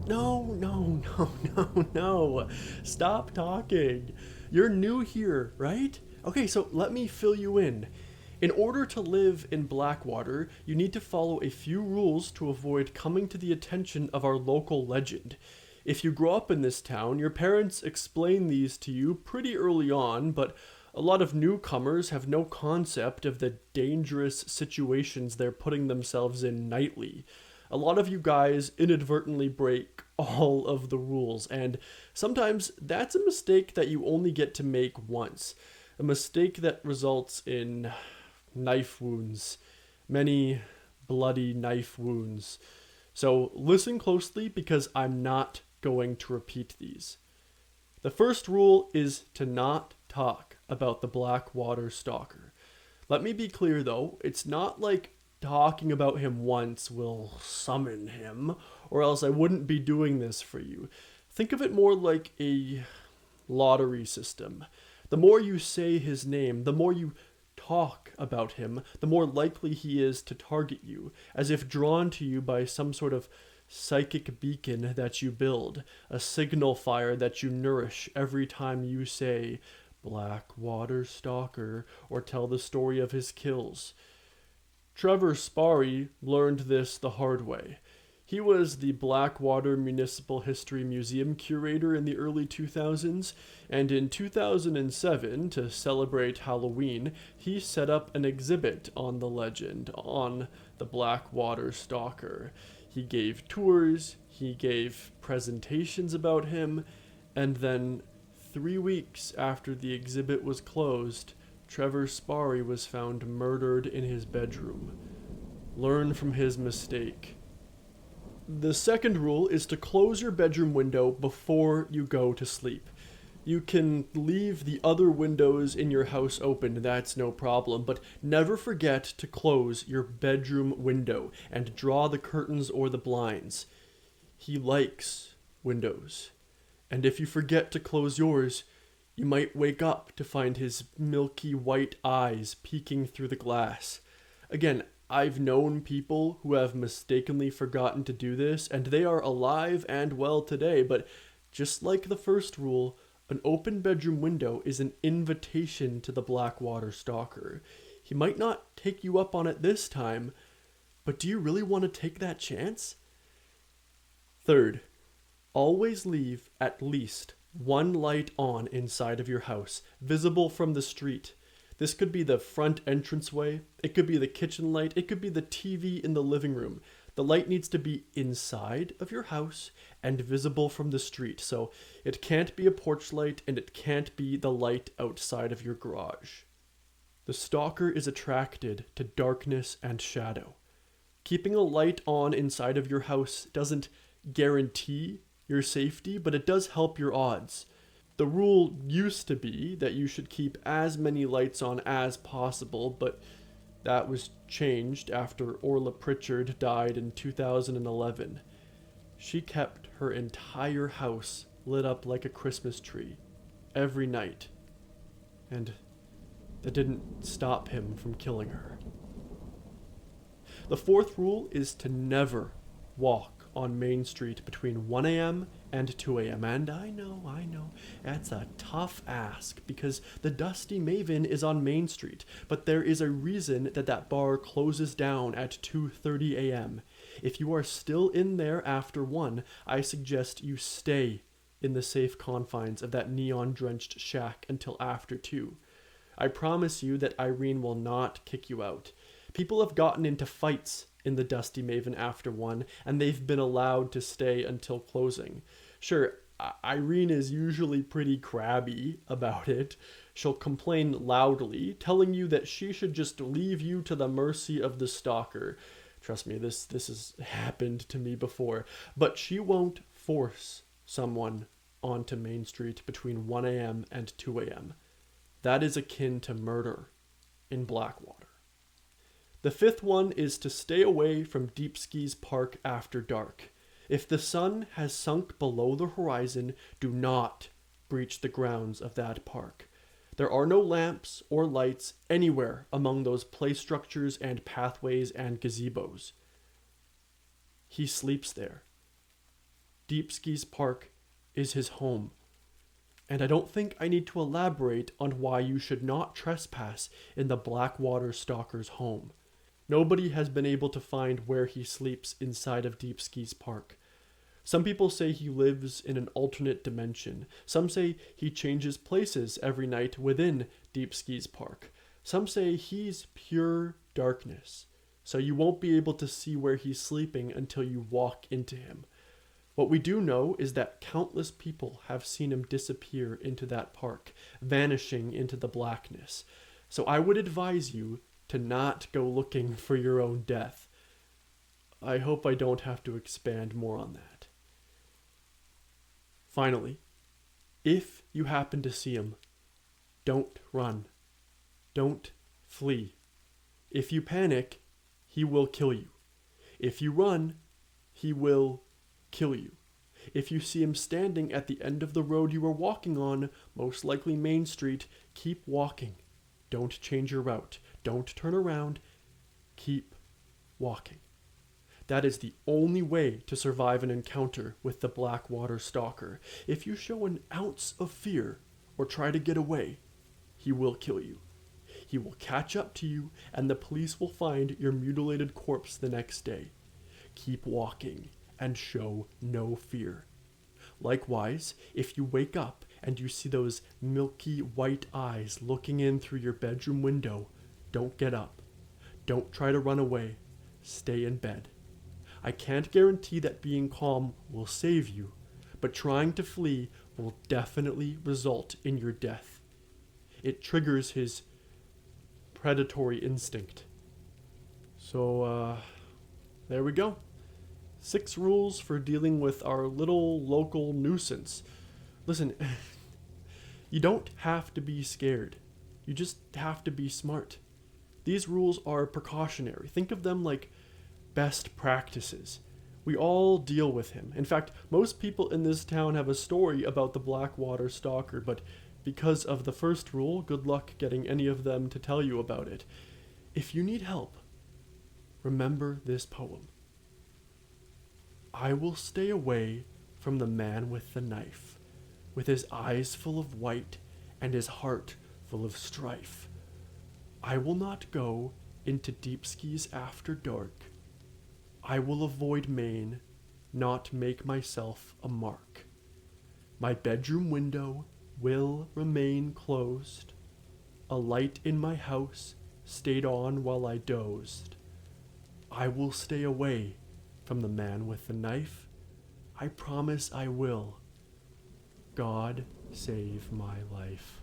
No. Stop talking. You're new here, right? Okay, so let me fill you in. In order to live in Blackwater, you need to follow a few rules to avoid coming to the attention of our local legend. If you grow up in this town, your parents explain these to you pretty early on, but a lot of newcomers have no concept of the dangerous situations they're putting themselves in nightly. A lot of you guys inadvertently break all of the rules, and sometimes that's a mistake that you only get to make once. A mistake that results in knife wounds. Many bloody knife wounds. So listen closely because I'm not going to repeat these. The first rule is to not talk about the Black Water Stalker. Let me be clear though, it's not like talking about him once will summon him, or else I wouldn't be doing this for you. Think of it more like a lottery system. The more you say his name, the more you talk about him, the more likely he is to target you, as if drawn to you by some sort of psychic beacon that you build, a signal fire that you nourish every time you say Black Water Stalker or tell the story of his kills. Trevor Sparry learned this the hard way. He was the Blackwater Municipal History Museum curator in the early 2000s, and in 2007, to celebrate Halloween, he set up an exhibit on the legend, on the Blackwater Stalker. He gave tours, he gave presentations about him, and then 3 weeks after the exhibit was closed, Trevor Sparry was found murdered in his bedroom. Learn from his mistake. The second rule is to close your bedroom window before you go to sleep. You can leave the other windows in your house open, that's no problem, but never forget to close your bedroom window and draw the curtains or the blinds. He likes windows. And if you forget to close yours, you might wake up to find his milky white eyes peeking through the glass. Again, I've known people who have mistakenly forgotten to do this, and they are alive and well today, but just like the first rule, an open bedroom window is an invitation to the Blackwater Stalker. He might not take you up on it this time, but do you really want to take that chance? Third, always leave at least one light on inside of your house, visible from the street. This could be the front entranceway, it could be the kitchen light, it could be the TV in the living room. The light needs to be inside of your house and visible from the street, so it can't be a porch light and it can't be the light outside of your garage. The stalker is attracted to darkness and shadow. Keeping a light on inside of your house doesn't guarantee your safety, but it does help your odds. The rule used to be that you should keep as many lights on as possible, but that was changed after Orla Pritchard died in 2011. She kept her entire house lit up like a Christmas tree every night, and that didn't stop him from killing her. The fourth rule is to never walk on Main Street between 1 a.m. and 2 a.m. And I know, that's a tough ask because the Dusty Maven is on Main Street, but there is a reason that that bar closes down at 2:30 a.m. If you are still in there after 1, I suggest you stay in the safe confines of that neon-drenched shack until after 2. I promise you that Irene will not kick you out. People have gotten into fights in the Dusty Maven after 1, and they've been allowed to stay until closing. Sure, Irene is usually pretty crabby about it. She'll complain loudly, telling you that she should just leave you to the mercy of the stalker. Trust me, this has happened to me before. But she won't force someone onto Main Street between 1 a.m. and 2 a.m. That is akin to murder in Blackwater. The fifth one is to stay away from Deep Skis Park after dark. If the sun has sunk below the horizon, do not breach the grounds of that park. There are no lamps or lights anywhere among those play structures and pathways and gazebos. He sleeps there. Deepski's Park is his home. And I don't think I need to elaborate on why you should not trespass in the Black Water Stalker's home. Nobody has been able to find where he sleeps inside of Deepski's Park. Some people say he lives in an alternate dimension. Some say he changes places every night within Deepski's Park. Some say he's pure darkness, so you won't be able to see where he's sleeping until you walk into him. What we do know is that countless people have seen him disappear into that park, vanishing into the blackness. So I would advise you to not go looking for your own death. I hope I don't have to expand more on that. Finally, if you happen to see him, don't run. Don't flee. If you panic, he will kill you. If you run, he will kill you. If you see him standing at the end of the road you are walking on, most likely Main Street, keep walking. Don't change your route. Don't turn around. Keep walking. That is the only way to survive an encounter with the Black Water Stalker. If you show an ounce of fear or try to get away, he will kill you. He will catch up to you, and the police will find your mutilated corpse the next day. Keep walking and show no fear. Likewise, if you wake up and you see those milky white eyes looking in through your bedroom window, don't get up. Don't try to run away. Stay in bed. I can't guarantee that being calm will save you, but trying to flee will definitely result in your death. It triggers his predatory instinct. So, there we go. 6 rules for dealing with our little local nuisance. Listen, you don't have to be scared. You just have to be smart. These rules are precautionary. Think of them like best practices. We all deal with him. In fact, most people in this town have a story about the Black Water Stalker, but because of the first rule, good luck getting any of them to tell you about it. If you need help, remember this poem. I will stay away from the man with the knife, with his eyes full of white and his heart full of strife. I will not go into Deepski's after dark. I will avoid Maine, not make myself a mark. My bedroom window will remain closed. A light in my house stayed on while I dozed. I will stay away from the man with the knife. I promise I will. God save my life.